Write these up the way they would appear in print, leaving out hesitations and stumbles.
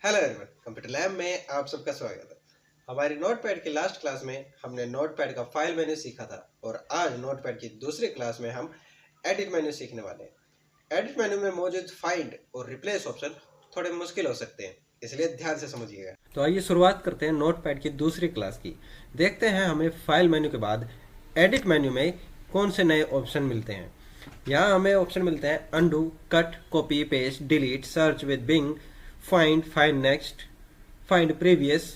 Hello everyone, computer lab में आप सबका स्वागत है। हमारी नोटपैड की लास्ट क्लास में हमने नोटपैड का फाइल मेन्यू सीखा था और आज नोटपैड की दूसरी क्लास में हम एडिट मेन्यू सीखने वाले हैं। एडिट मेन्यू में मौजूद फाइंड और रिप्लेस ऑप्शन थोड़े मुश्किल हो सकते हैं, इसलिए ध्यान से समझिएगा। तो आइए शुरुआत करते हैं नोटपैड की दूसरी क्लास की। देखते हैं हमें फाइल मेन्यू के बाद एडिट मेन्यू में कौन से नए ऑप्शन मिलते हैं। यहाँ हमें ऑप्शन मिलते हैं undo, cut, copy, paste, delete, search with Bing, find, find next, find previous,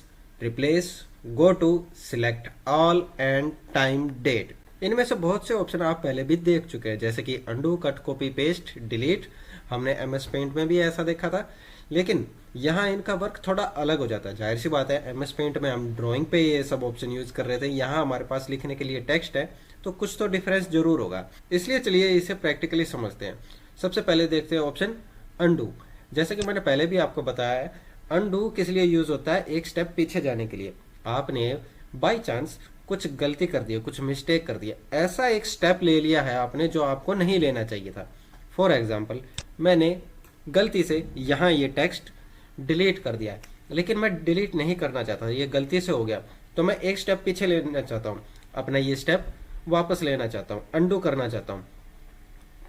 replace, go to, select all and time date। इनमें से बहुत से ऑप्शन आप पहले भी देख चुके हैं, जैसे कि undo, cut, copy, paste, delete. हमने एमएस पेंट में भी ऐसा देखा था, लेकिन यहाँ इनका वर्क थोड़ा अलग हो जाता है। जाहिर सी बात है, एमएस पेंट में हम ड्राइंग पे ये सब ऑप्शन यूज कर रहे थे, यहाँ हमारे पास लिखने के लिए टेक्स्ट है, तो कुछ तो डिफरेंस जरूर होगा। इसलिए चलिए इसे प्रैक्टिकली समझते हैं। सबसे पहले देखते हैं ऑप्शन अनडू। जैसे कि मैंने पहले भी आपको बताया है, अनडू किस लिए यूज होता है, एक स्टेप पीछे जाने के लिए। आपने बाय चांस कुछ गलती कर दी, कुछ मिस्टेक कर दिया, ऐसा एक स्टेप ले लिया है आपने जो आपको नहीं लेना चाहिए था। फॉर एग्जाम्पल, मैंने गलती से यहाँ ये टेक्स्ट डिलीट कर दिया है, लेकिन मैं डिलीट नहीं करना चाहता, ये गलती से हो गया, तो मैं एक स्टेप पीछे लेना चाहता हूँ, अपना ये स्टेप वापस लेना चाहता हूँ, अनडू करना चाहता हूँ।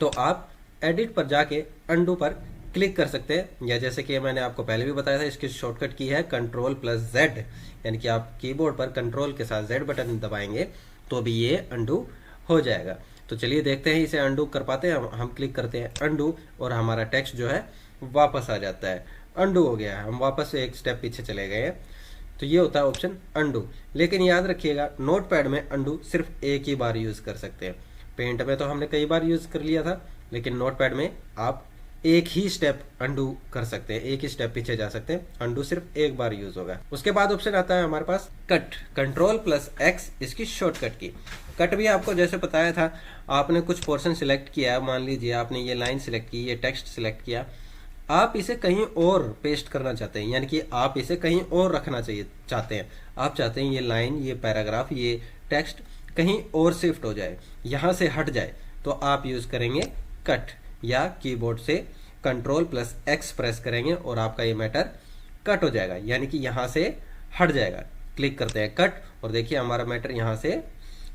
तो आप एडिट पर जाके अनडू पर क्लिक कर सकते हैं, या जैसे कि मैंने आपको पहले भी बताया था, इसकी शॉर्टकट की है Ctrl+Z, यानी कि आप कीबोर्ड पर कंट्रोल के साथ Z बटन दबाएंगे तो भी ये अनडू हो जाएगा। तो चलिए देखते हैं इसे अनडू कर पाते हैं। हम क्लिक करते हैं अनडू और हमारा टेक्स्ट जो है वापस आ जाता है, अनडू हो गया है, हम वापस एक स्टेप पीछे चले गए हैं। तो ये होता है ऑप्शन अनडू। लेकिन याद रखिएगा, नोटपैड में अनडू सिर्फ एक ही बार यूज कर सकते हैं। पेंट में तो हमने कई बार यूज कर लिया था, लेकिन नोटपैड में आप एक ही स्टेप अनडू कर सकते हैं, एक ही स्टेप पीछे जा सकते हैं। अनडू सिर्फ एक बार यूज होगा। उसके बाद ऑप्शन आता है हमारे पास कट, Ctrl+X इसकी शॉर्टकट की। कट भी आपको जैसे बताया था, आपने कुछ पोर्शन सिलेक्ट किया, मान लीजिए आपने ये लाइन सिलेक्ट की, ये टेक्स्ट सिलेक्ट किया, आप इसे कहीं और पेस्ट करना चाहते हैं, यानी कि आप इसे कहीं और रखना चाहिए चाहते हैं। आप चाहते हैं ये लाइन, ये पैराग्राफ, ये टेक्स्ट कहीं और शिफ्ट हो जाए, यहाँ से हट जाए, तो आप यूज करेंगे कट, या कीबोर्ड से Ctrl+X प्रेस करेंगे और आपका ये मैटर कट हो जाएगा, यानी कि यहाँ से हट जाएगा। क्लिक करते हैं कट और देखिए हमारा मैटर यहाँ से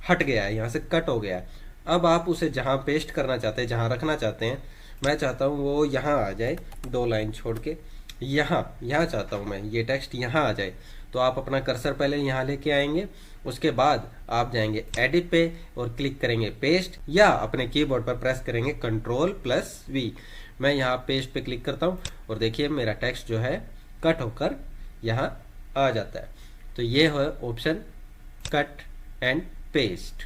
हट गया है, यहाँ से कट हो गया है। अब आप उसे जहाँ पेस्ट करना चाहते हैं, जहाँ रखना चाहते हैं, मैं चाहता हूँ वो यहाँ आ जाए, 2 लाइन छोड़ के यहाँ चाहता हूँ मैं, ये टेक्स्ट यहाँ आ जाए। तो आप अपना कर्सर पहले यहाँ लेके आएंगे, उसके बाद आप जाएंगे एडिट पे और क्लिक करेंगे पेस्ट, या अपने कीबोर्ड पर प्रेस करेंगे Ctrl+V। मैं यहाँ पेस्ट पे क्लिक करता हूँ और देखिए मेरा टेक्स्ट जो है कट होकर यहाँ आ जाता है। तो ये है ऑप्शन कट एंड पेस्ट।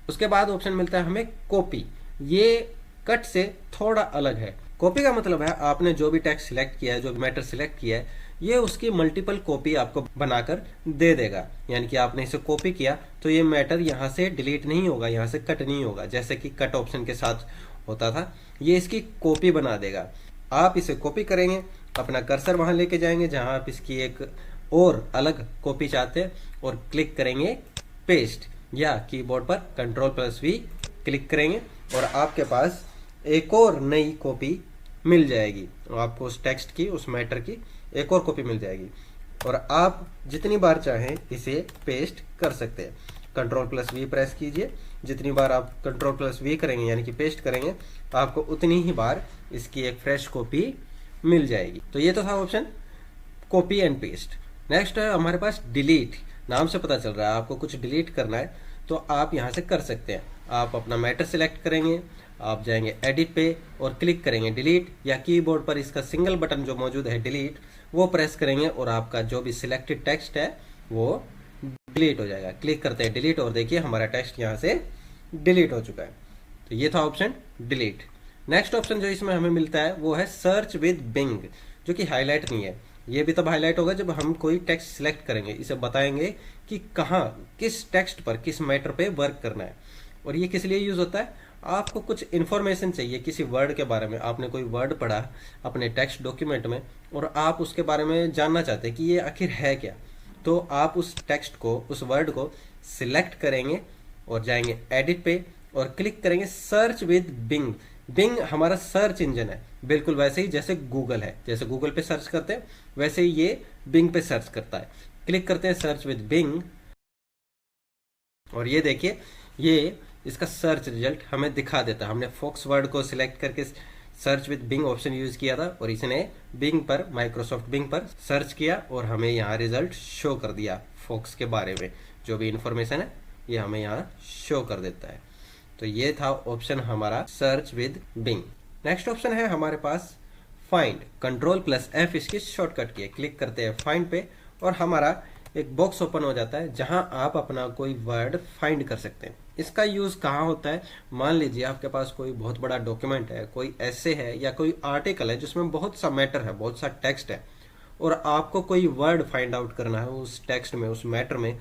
उसके बाद ऑप्शन मिलता है हमें कॉपी। ये कट से थोड़ा अलग है। कॉपी का मतलब है आपने जो भी टेक्स्ट सिलेक्ट किया है, जो भी मैटर सिलेक्ट किया है, ये उसकी मल्टीपल कॉपी आपको बनाकर दे देगा। यानी कि आपने इसे कॉपी किया तो ये मैटर यहाँ से डिलीट नहीं होगा, यहाँ से कट नहीं होगा, जैसे कि कट ऑप्शन के साथ होता था, ये इसकी कॉपी बना देगा। आप इसे कॉपी करेंगे, अपना कर्सर वहां लेके जाएंगे जहां आप इसकी एक और अलग कॉपी चाहते हैं और क्लिक करेंगे पेस्ट, या कीबोर्ड पर Ctrl+V क्लिक करेंगे और आपके पास एक और नई कॉपी मिल जाएगी। आपको उस टेक्स्ट की, उस मैटर की एक और कॉपी मिल जाएगी और आप जितनी बार चाहें इसे पेस्ट कर सकते हैं। Ctrl+V प्रेस कीजिए, जितनी बार आप Ctrl+V करेंगे यानी कि पेस्ट करेंगे, आपको उतनी ही बार इसकी एक फ्रेश कॉपी मिल जाएगी। तो ये तो था option copy and paste. Next है हमारे पास डिलीट। नाम से पता चल रहा है आपको कुछ डिलीट करना है, तो आप यहाँ से कर सकते हैं। आप अपना मैटर सिलेक्ट करेंगे, आप जाएंगे एडिट पे और क्लिक करेंगे डिलीट, या कीबोर्ड पर इसका सिंगल बटन जो मौजूद है डिलीट, वो प्रेस करेंगे और आपका जो भी सिलेक्टेड टेक्स्ट है वो डिलीट हो जाएगा। क्लिक करते हैं डिलीट और देखिए हमारा टेक्स्ट यहाँ से डिलीट हो चुका है। तो ये था ऑप्शन डिलीट। नेक्स्ट ऑप्शन जो इसमें हमें मिलता है वो है सर्च विद बिंग, जो कि हाईलाइट नहीं है। ये भी तब हाईलाइट होगा जब हम कोई टेक्स्ट सिलेक्ट करेंगे, इसे बताएंगे कि कहाँ, किस टेक्स्ट पर, किस मैटर पे वर्क करना है। और ये किस लिए यूज होता है, आपको कुछ इन्फॉर्मेशन चाहिए किसी वर्ड के बारे में, आपने कोई वर्ड पढ़ा अपने टेक्स्ट डॉक्यूमेंट में और आप उसके बारे में जानना चाहते हैं कि ये आखिर है क्या, तो आप उस टेक्स्ट को, उस वर्ड को सिलेक्ट करेंगे और जाएंगे एडिट पे और क्लिक करेंगे सर्च विद बिंग, बिंग हमारा सर्च इंजन है, बिल्कुल वैसे ही जैसे गूगल है, जैसे गूगल पे सर्च करते हैं वैसे ही ये बिंग पे सर्च करता है। क्लिक करते हैं सर्च विद बिंग और ये देखिए ये इसका सर्च रिजल्ट हमें दिखा देता है। हमने फोक्स वर्ड को सिलेक्ट करके search with Bing option use किया था और इसने बिंग पर, माइक्रोसॉफ्ट बिंग पर सर्च किया और हमें यहाँ रिजल्ट शो कर दिया। फोक्स के बारे में जो भी इंफॉर्मेशन है ये हमें यहाँ शो कर देता है। तो ये था ऑप्शन हमारा search with Bing. Next option है हमारे पास फाइंड, Ctrl+F इसकी शॉर्टकट की है। क्लिक करते हैं फाइंड पे और हमारा एक बॉक्स ओपन हो जाता है जहां आप अपना कोई वर्ड फाइंड कर सकते हैं। इसका यूज कहाँ होता है, मान लीजिए आपके पास कोई बहुत बड़ा डॉक्यूमेंट है, कोई ऐसे है या कोई आर्टिकल है जिसमें बहुत सा मैटर है, बहुत सा टेक्स्ट है और आपको कोई वर्ड फाइंड आउट करना है उस टेक्स्ट में, उस मैटर में,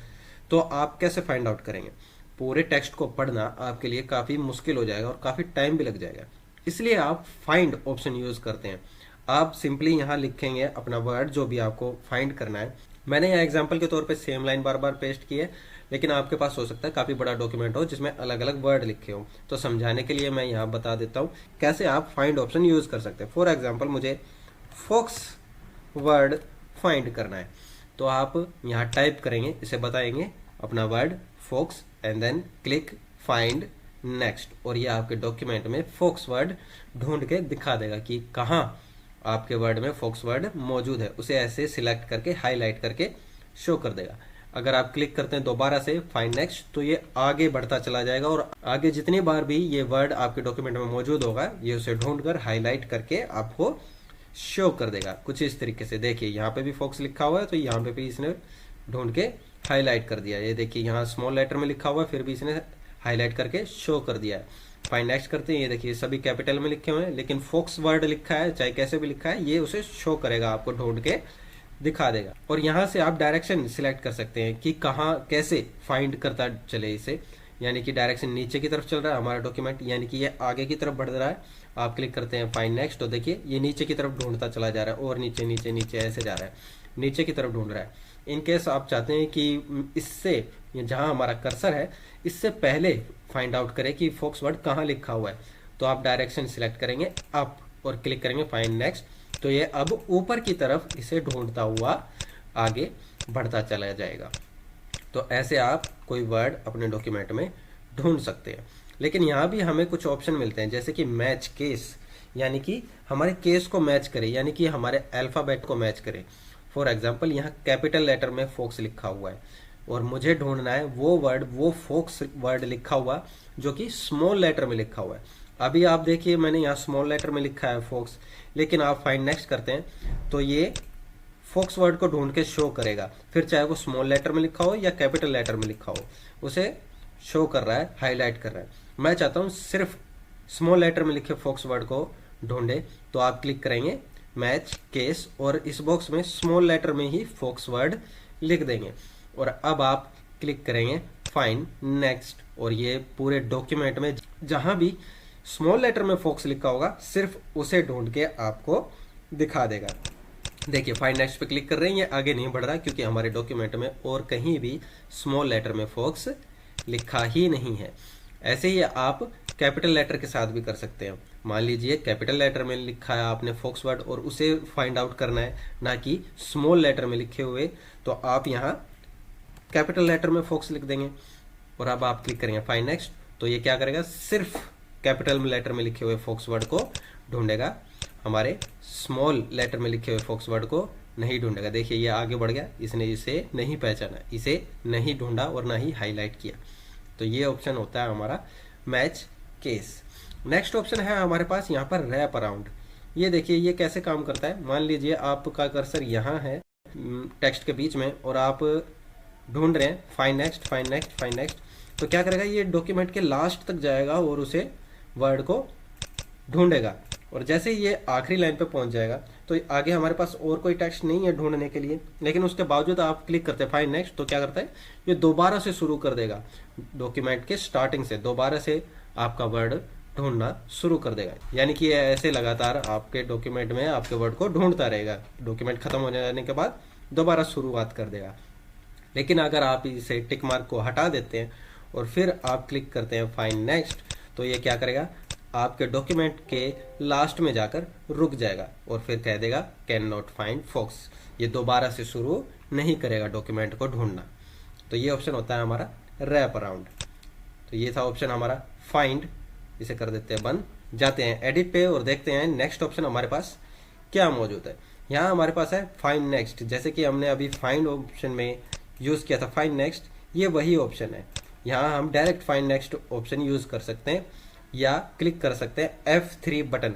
तो आप कैसे फाइंड आउट करेंगे? पूरे टेक्स्ट को पढ़ना आपके लिए काफी मुश्किल हो जाएगा और काफी टाइम भी लग जाएगा, इसलिए आप फाइंड ऑप्शन यूज करते हैं। आप सिंपली यहाँ लिखेंगे अपना वर्ड जो भी आपको फाइंड करना है। मैंने यहाँ एग्जांपल के तौर पे सेम लाइन बार बार पेस्ट की है, लेकिन आपके पास हो सकता है काफी बड़ा डॉक्यूमेंट हो जिसमें अलग अलग वर्ड लिखे हो, तो समझाने के लिए मैं यहाँ बता देता हूँ कैसे आप फाइंड ऑप्शन यूज कर सकते हैं। फॉर एग्जाम्पल मुझे फोक्स वर्ड फाइंड करना है, तो आप यहाँ टाइप करेंगे, इसे बताएंगे अपना word focus and then click find next और ये आपके डॉक्यूमेंट में फोक्स वर्ड ढूंढ के दिखा देगा कि कहाँ आपके वर्ड में फोक्स वर्ड मौजूद है। उसे ऐसे सिलेक्ट करके हाईलाइट करके शो कर देगा। अगर आप क्लिक करते हैं दोबारा से फाइंड नेक्स्ट तो ये आगे बढ़ता चला जाएगा और आगे जितनी बार भी ये वर्ड आपके डॉक्यूमेंट में मौजूद होगा ये उसे ढूंढकर हाईलाइट करके आपको शो कर देगा। कुछ इस तरीके से देखिए यहाँ पे भी फोक्स लिखा हुआ है तो यहाँ पे भी इसने ढूंढ के हाईलाइट कर दिया। ये देखिए यहाँ स्मॉल लेटर में लिखा हुआ है फिर भी इसने हाईलाइट करके शो कर दिया है। फाइंड नेक्स्ट करते हैं, ये देखिए सभी कैपिटल में लिखे हुए हैं, लेकिन फोक्स वर्ड लिखा है चाहे कैसे भी लिखा है ये उसे शो करेगा, आपको ढूंढ के दिखा देगा। और यहाँ से आप डायरेक्शन सिलेक्ट कर सकते हैं कि कहाँ कैसे फाइंड करता चले इसे, यानी कि डायरेक्शन नीचे की तरफ चल रहा है हमारा डॉक्यूमेंट, यानी कि ये आगे की तरफ बढ़ रहा है। आप क्लिक करते हैं फाइंड नेक्स्ट तो देखिए ये नीचे की तरफ ढूंढता चला जा रहा है और नीचे नीचे नीचे ऐसे जा रहा है, नीचे की तरफ ढूंढ रहा है। इनकेस आप चाहते हैं कि इससे जहां हमारा कर्सर है इससे पहले फाइंड आउट करें कि फोक्स वर्ड कहाँ लिखा हुआ है, तो आप डायरेक्शन सिलेक्ट करेंगे अप और क्लिक करेंगे फाइंड नेक्स्ट, तो ये अब ऊपर की तरफ इसे ढूंढता हुआ आगे बढ़ता चला जाएगा। तो ऐसे आप कोई वर्ड अपने डॉक्यूमेंट में ढूंढ सकते हैं। लेकिन यहाँ भी हमें कुछ ऑप्शन मिलते हैं जैसे कि मैच केस, यानी कि हमारे केस को मैच करे, यानी कि हमारे अल्फाबेट को मैच करे। फॉर एग्जाम्पल यहाँ कैपिटल लेटर में फोक्स लिखा हुआ है और मुझे ढूंढना है वो वर्ड, वो फोक्स वर्ड लिखा हुआ जो कि स्मॉल लेटर में लिखा हुआ है। अभी आप देखिए मैंने यहाँ स्मॉल लेटर में लिखा है फोक्स, लेकिन आप फाइंड नेक्स्ट करते हैं तो ये फोक्स वर्ड को ढूंढ के शो करेगा, फिर चाहे वो स्मॉल लेटर में लिखा हो या कैपिटल लेटर में लिखा हो उसे शो कर रहा है, हाईलाइट कर रहा है। मैं चाहता हूँ सिर्फ स्मॉल लेटर में लिखे फोक्स वर्ड को ढूंढे, तो आप क्लिक करेंगे मैच केस और इस बॉक्स में स्मॉल लेटर में ही फोक्स वर्ड लिख देंगे और अब आप क्लिक करेंगे फाइंड नेक्स्ट और ये पूरे डॉक्यूमेंट में जहां भी स्मॉल लेटर में फोक्स लिखा होगा सिर्फ उसे ढूंढ के आपको दिखा देगा। देखिए फाइंड नेक्स्ट पे क्लिक कर रहे हैं, ये आगे नहीं बढ़ रहा क्योंकि हमारे डॉक्यूमेंट में और कहीं भी स्मॉल लेटर में फोक्स लिखा ही नहीं है। ऐसे ही आप कैपिटल लेटर के साथ भी कर सकते हैं। मान लीजिए कैपिटल लेटर में लिखा है आपने फोक्स वर्ड और उसे फाइंड आउट करना है, ना कि स्मॉल लेटर में लिखे हुए, तो आप यहाँ कैपिटल लेटर में फोक्स लिख देंगे और अब आप क्लिक करेंगे फाइंड नेक्स्ट, तो ये क्या करेगा सिर्फ कैपिटल लेटर में लिखे हुए फोक्स वर्ड को ढूंढेगा, हमारे स्मॉल लेटर में लिखे हुए फोक्स वर्ड को नहीं ढूंढेगा। देखिए ये आगे बढ़ गया, इसने इसे नहीं पहचाना, इसे नहीं ढूंढा और ना ही हाईलाइट किया। तो ये ऑप्शन होता है हमारा मैच केस। नेक्स्ट ऑप्शन है हमारे पास यहाँ पर रैप अराउंड। ये देखिए ये कैसे काम करता है। मान लीजिए आपका कर्सर यहाँ है टेक्स्ट के बीच में और आप ढूंढ रहे हैं find next find next find next, तो क्या करेगा ये डॉक्यूमेंट के लास्ट तक जाएगा और उसे वर्ड को ढूंढेगा और जैसे ही ये आखिरी लाइन पे पहुंच जाएगा तो आगे हमारे पास और कोई टेक्स्ट नहीं है ढूंढने के लिए, लेकिन उसके बावजूद आप क्लिक करते हैं फाइंड नेक्स्ट, तो क्या करता है ये दोबारा से शुरू कर देगा, डॉक्यूमेंट के स्टार्टिंग से दोबारा से आपका वर्ड ढूंढना शुरू कर देगा। यानी कि ये ऐसे लगातार आपके डॉक्यूमेंट में आपके वर्ड को ढूंढता रहेगा, डॉक्यूमेंट खत्म हो जाने के बाद दोबारा शुरुआत कर देगा। लेकिन अगर आप इसे टिक मार्क को हटा देते हैं और फिर आप क्लिक करते हैं फाइंड नेक्स्ट, तो ये क्या करेगा आपके डॉक्यूमेंट के लास्ट में जाकर रुक जाएगा और फिर कह देगा कैन नॉट फाइंड फॉक्स। ये दोबारा से शुरू नहीं करेगा डॉक्यूमेंट को ढूंढना। तो ये ऑप्शन होता है हमारा रैप अराउंड। तो ये था ऑप्शन हमारा फाइंड। इसे कर देते हैं बंद, जाते हैं एडिट पे और देखते हैं नेक्स्ट ऑप्शन हमारे पास क्या मौजूद है। यहाँ हमारे पास है फाइंड नेक्स्ट। जैसे कि हमने अभी फाइंड ऑप्शन में यूज़ किया था फाइंड नेक्स्ट, ये वही ऑप्शन है। यहाँ हम direct find next option use कर सकते हैं या क्लिक कर सकते हैं F3 बटन।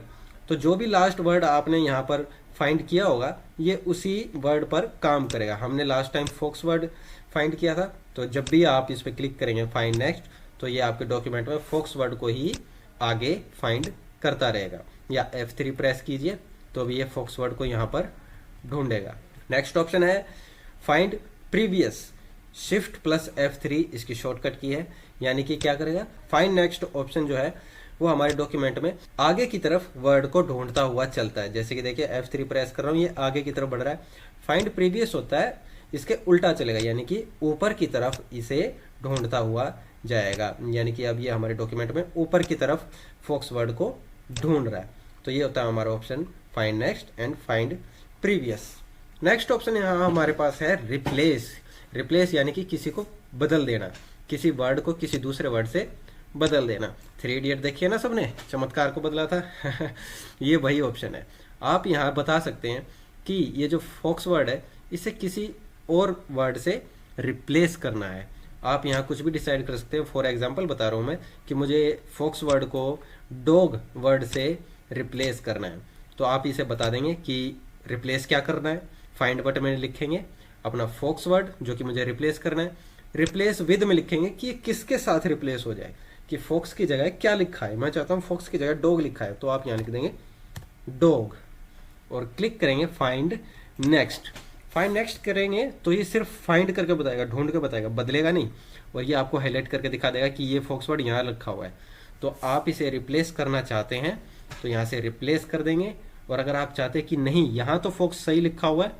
तो जो भी लास्ट वर्ड आपने यहाँ पर फाइंड किया होगा ये उसी वर्ड पर काम करेगा। हमने last time fox word find किया था, तो जब भी आप इस पर क्लिक करेंगे फाइंड नेक्स्ट तो ये आपके डॉक्यूमेंट में फॉक्स वर्ड को ही आगे फाइंड करता रहेगा। या F3 प्रेस कीजिए तो भी ये फॉक्स वर्ड को यहाँ पर ढूंढेगा। नेक्स्ट ऑप्शन है find previous. Shift plus F3 इसकी शॉर्टकट की है, यानी कि क्या करेगा, फाइंड नेक्स्ट ऑप्शन जो है वो हमारे डॉक्यूमेंट में आगे की तरफ वर्ड को ढूंढता हुआ चलता है। जैसे कि देखिए F3 प्रेस कर रहा हूँ, ये आगे की तरफ बढ़ रहा है। फाइंड प्रीवियस होता है इसके उल्टा चलेगा, यानी कि ऊपर की तरफ इसे ढूंढता हुआ जाएगा। यानी कि अब ये हमारे डॉक्यूमेंट में ऊपर की तरफ फॉक्स वर्ड को ढूंढ रहा है। तो ये होता है हमारा option find next and find previous. Next option यहाँ हमारे पास है रिप्लेस। रिप्लेस यानी कि किसी को बदल देना, किसी वर्ड को किसी दूसरे वर्ड से बदल देना। 3 इडियट देखिए ना सबने, चमत्कार को बदला था ये वही ऑप्शन है। आप यहाँ बता सकते हैं कि ये जो फॉक्स वर्ड है इसे किसी और वर्ड से रिप्लेस करना है। आप यहाँ कुछ भी डिसाइड कर सकते हैं। फॉर एग्जांपल बता रहा हूँ मैं कि मुझे फॉक्स वर्ड को डॉग वर्ड से रिप्लेस करना है, तो आप इसे बता देंगे कि रिप्लेस क्या करना है। फाइंड बटन में लिखेंगे अपना फॉक्स वर्ड जो कि मुझे रिप्लेस करना है। रिप्लेस विद में लिखेंगे कि किसके साथ रिप्लेस हो जाए, कि फॉक्स की जगह क्या लिखा है। मैं चाहता हूँ फॉक्स की जगह डॉग लिखा है, तो आप यहाँ लिख देंगे डॉग और क्लिक करेंगे फाइंड नेक्स्ट। फाइंड नेक्स्ट करेंगे तो ये सिर्फ फाइंड करके बताएगा, ढूंढ के बताएगा, बदलेगा नहीं। और ये आपको हाईलाइट करके दिखा देगा कि ये फॉक्स वर्ड यहाँ लिखा हुआ है। तो आप इसे रिप्लेस करना चाहते हैं तो यहाँ से रिप्लेस कर देंगे। और अगर आप चाहते हैं कि नहीं यहाँ तो फॉक्स सही लिखा हुआ है,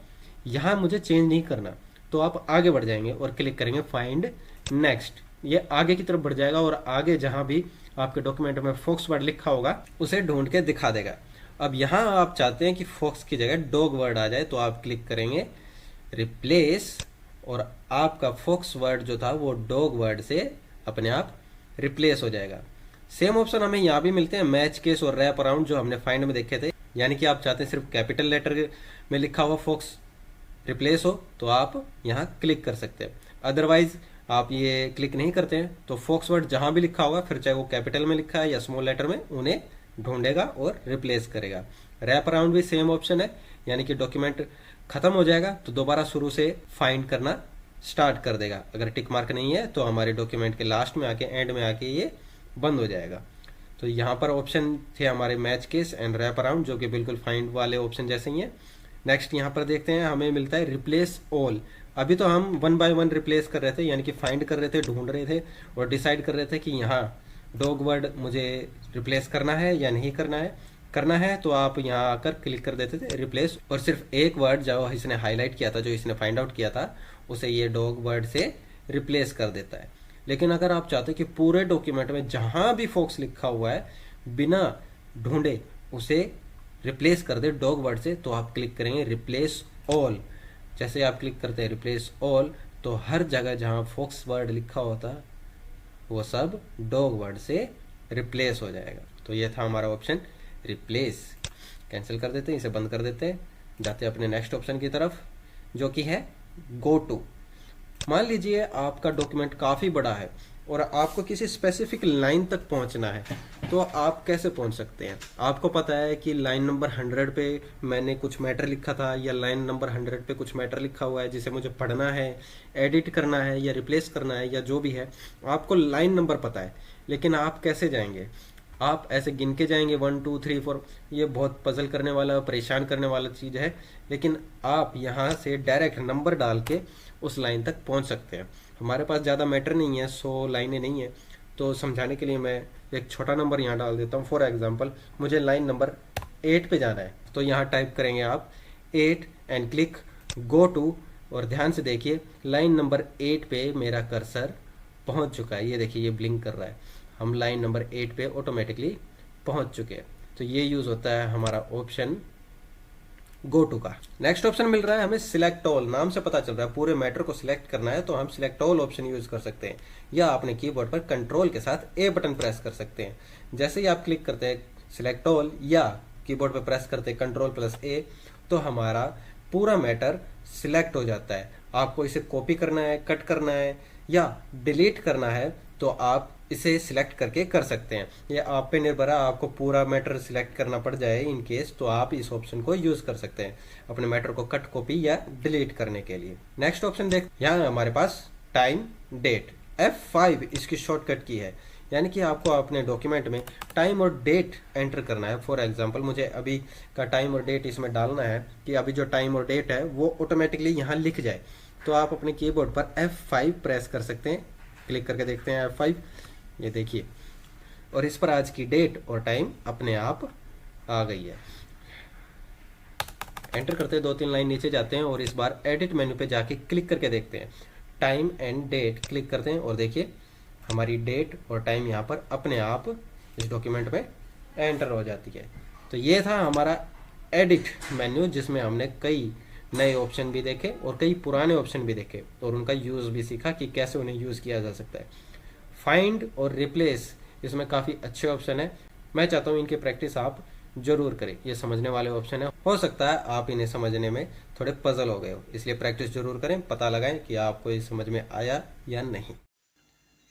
यहाँ मुझे चेंज नहीं करना, तो आप आगे बढ़ जाएंगे और क्लिक करेंगे फाइंड नेक्स्ट। ये आगे की तरफ बढ़ जाएगा और आगे जहां भी आपके डॉक्यूमेंट में फॉक्स वर्ड लिखा होगा उसे ढूंढ के दिखा देगा। अब यहाँ आप चाहते हैं कि फॉक्स की जगह डॉग वर्ड आ जाए, तो आप क्लिक करेंगे रिप्लेस और आपका फॉक्स वर्ड जो था वो डॉग वर्ड से अपने आप रिप्लेस हो जाएगा। सेम ऑप्शन हमें यहाँ भी मिलते हैं मैच केस और रैप अराउंड जो हमने फाइंड में देखे थे। यानी कि आप चाहते हैं सिर्फ कैपिटल लेटर में लिखा हुआ फॉक्स रिप्लेस हो तो आप यहाँ क्लिक कर सकते हैं। अदरवाइज आप ये क्लिक नहीं करते हैं तो फॉक्स वर्ड जहां भी लिखा होगा, फिर चाहे वो कैपिटल में लिखा है या स्मॉल लेटर में, उन्हें ढूंढेगा और रिप्लेस करेगा। रैप अराउंड भी सेम ऑप्शन है, यानी कि डॉक्यूमेंट खत्म हो जाएगा तो दोबारा शुरू से फाइंड करना स्टार्ट कर देगा। अगर टिक मार्क नहीं है तो हमारे डॉक्यूमेंट के लास्ट में आके एंड में आके ये बंद हो जाएगा। तो यहाँ पर ऑप्शन थे हमारे match case and wrap around जो कि बिल्कुल फाइंड वाले ऑप्शन जैसे ही है। नेक्स्ट यहाँ पर देखते हैं हमें मिलता है रिप्लेस ऑल। अभी तो हम 1 बाय 1 रिप्लेस कर रहे थे, यानी कि फाइंड कर रहे थे, ढूंढ रहे थे और डिसाइड कर रहे थे कि यहाँ डॉग वर्ड मुझे रिप्लेस करना है या नहीं करना है। करना है तो आप यहाँ आकर क्लिक कर देते थे रिप्लेस और सिर्फ एक वर्ड जो इसने हाईलाइट किया था, जो इसने फाइंड आउट किया था, उसे ये डॉग वर्ड से रिप्लेस कर देता है। लेकिन अगर आप चाहते कि पूरे डॉक्यूमेंट में जहां भी फॉक्स लिखा हुआ है बिना ढूंढे उसे रिप्लेस कर दे डॉग वर्ड से, तो आप क्लिक करेंगे रिप्लेस ऑल। जैसे आप क्लिक करते हैं रिप्लेस ऑल तो हर जगह जहां फॉक्स वर्ड लिखा होता वो सब डॉग वर्ड से रिप्लेस हो जाएगा। तो ये था हमारा ऑप्शन रिप्लेस। कैंसिल कर देते हैं, इसे बंद कर देते हैं, जाते हैं अपने नेक्स्ट ऑप्शन की तरफ जो कि है गो टू। मान लीजिए आपका डॉक्यूमेंट काफ़ी बड़ा है और आपको किसी स्पेसिफिक लाइन तक पहुंचना है, तो आप कैसे पहुंच सकते हैं। आपको पता है कि लाइन नंबर 100 पे मैंने कुछ मैटर लिखा था या लाइन नंबर 100 पे कुछ मैटर लिखा हुआ है जिसे मुझे पढ़ना है, एडिट करना है या रिप्लेस करना है या जो भी है, आपको लाइन नंबर पता है। लेकिन आप कैसे जाएंगे, आप ऐसे गिन के जाएंगे 1 2 3 4, ये बहुत पजल करने वाला, परेशान करने वाला चीज़ है। लेकिन आप यहाँ से डायरेक्ट नंबर डाल के उस लाइन तक पहुँच सकते हैं। हमारे पास ज़्यादा मैटर नहीं है, 100 लाइनें नहीं है, तो समझाने के लिए मैं एक छोटा नंबर यहाँ डाल देता हूँ। फॉर एग्जांपल मुझे लाइन नंबर 8 पे जाना है, तो यहाँ टाइप करेंगे आप 8 एंड क्लिक गो टू। और ध्यान से देखिए लाइन नंबर 8 पे मेरा कर्सर पहुँच चुका है। ये देखिए ये ब्लिंक कर रहा है, हम लाइन नंबर 8 पे ऑटोमेटिकली पहुंच चुके हैं। तो ये यूज होता है हमारा ऑप्शन गो टू का। नेक्स्ट ऑप्शन मिल रहा है हमें सिलेक्ट ऑल। नाम से पता चल रहा है पूरे मैटर को सिलेक्ट करना है तो हम सिलेक्ट ऑल ऑप्शन यूज कर सकते हैं, या अपने कीबोर्ड पर कंट्रोल के साथ ए बटन प्रेस कर सकते हैं। जैसे ही आप क्लिक करते हैं सिलेक्ट ऑल या कीबोर्ड पर प्रेस करते हैं कंट्रोल प्लस ए, तो हमारा पूरा मैटर सिलेक्ट हो जाता है। आपको इसे कॉपी करना है, कट करना है या डिलीट करना है तो आप इसे सिलेक्ट करके कर सकते हैं। ये आप पे निर्भर है, आपको पूरा मैटर सिलेक्ट करना पड़ जाए इन केस तो आप इस ऑप्शन को यूज कर सकते हैं अपने मैटर को कट, कॉपी या डिलीट करने के लिए। नेक्स्ट ऑप्शन देख, यहाँ हमारे पास टाइम डेट, F5 इसकी शॉर्टकट की है, यानी कि आपको अपने डॉक्यूमेंट में टाइम और डेट एंटर करना है। फॉर एग्जांपल मुझे अभी का टाइम और डेट इसमें डालना है कि अभी जो टाइम और डेट है वो ऑटोमेटिकली यहाँ लिख जाए, तो आप अपने कीबोर्ड पर F5 प्रेस कर सकते हैं। क्लिक करके देखते हैं F5, ये देखिए, और इस पर आज की डेट और टाइम अपने आप आ गई है। एंटर करते हैं, 2-3 लाइन नीचे जाते हैं और इस बार एडिट मेन्यू पे जाके क्लिक करके देखते हैं, टाइम एंड डेट क्लिक करते हैं और देखिए हमारी डेट और टाइम यहाँ पर अपने आप इस डॉक्यूमेंट में एंटर हो जाती है। तो ये था हमारा एडिट मेन्यू, जिसमें हमने कई नए ऑप्शन भी देखे और कई पुराने ऑप्शन भी देखे और उनका यूज़ भी सीखा कि कैसे उन्हें यूज़ किया जा सकता है। फाइंड और रिप्लेस इसमें काफ़ी अच्छे ऑप्शन है, मैं चाहता हूँ इनकी प्रैक्टिस आप जरूर करें। ये समझने वाले ऑप्शन है, हो सकता है आप इन्हें समझने में थोड़े पजल हो गए हो, इसलिए प्रैक्टिस जरूर करें, पता लगाएं कि आपको ये समझ में आया या नहीं।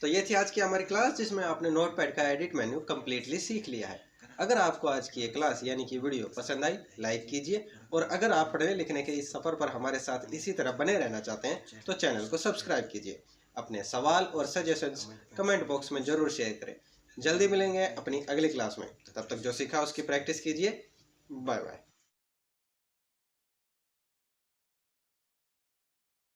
तो ये थी आज की हमारी क्लास जिसमें आपने नोटपैड का एडिट मेन्यू कम्प्लीटली सीख लिया है। अगर आपको आज की ये क्लास यानी कि वीडियो पसंद आई, लाइक कीजिए, और अगर आप पढ़ने लिखने के इस सफ़र पर हमारे साथ इसी तरह बने रहना चाहते हैं तो चैनल को सब्सक्राइब कीजिए। अपने सवाल और सजेशंस कमेंट बॉक्स में ज़रूर शेयर करें। जल्दी मिलेंगे अपनी अगली क्लास में, तब तक जो सीखा उसकी प्रैक्टिस कीजिए। Bye bye.